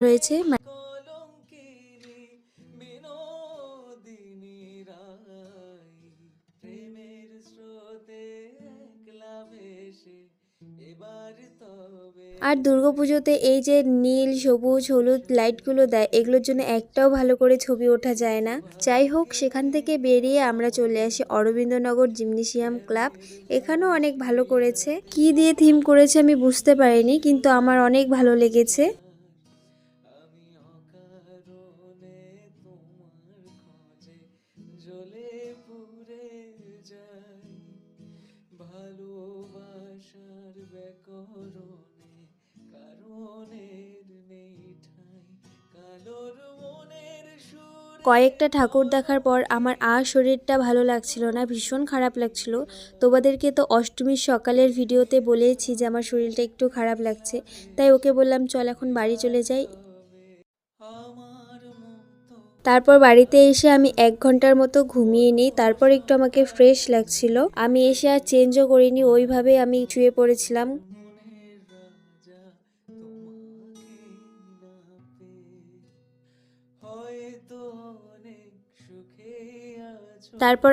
রয়েছে। কলঙ্কিনী বিনোদিনী রায়, প্রেমের স্রোতে একলা ভেসে এবার তবে আর দুর্গাপুজোতে এই যে নীল, সবুজ, হলুদ লাইটগুলো দেয়, এগুলোর জন্য একটাও ভালো করে ছবি ওঠা যায় না। যাই হোক, সেখান থেকে বেরিয়ে আমরা চলে আসি অরবিন্দনগর জিমনেসিয়াম ক্লাব। এখানেও অনেক ভালো করেছে। কি দিয়ে থিম করেছে আমি বুঝতে পারিনি, কিন্তু আমার অনেক ভালো লেগেছে। আমি অকারণে তোমার খোঁজে জ্বলে পুড়ে যাই, ভালোবাসার ব্যাকরণে কারণের নেই ঠাঁই, কালোর মনের সুরে কয়েকটা ঠাকুর দেখার পর আমার আর শরীরটা ভালো লাগছিল না, ভীষণ খারাপ লাগছিল। তোমাদেরকে তো অষ্টমীর সকালের ভিডিওতে বলেইছি যে আমার শরীরটা একটু খারাপ লাগছে, তাই ওকে বললাম চল এখন বাড়ি চলে যাই। আমার মতো তারপর বাড়িতে এসে আমি 1 ঘন্টার মতো ঘুমিয়ে নিই। তারপর একটু আমাকে ফ্রেশ লাগছিল। আমি এসে আর চেঞ্জও করিনি, ওইভাবে আমি শুয়ে পড়েছিলাম। মনের রাজা, তোমাকে না পেয়ে হয়তো অনেক সুখে আছো। তারপর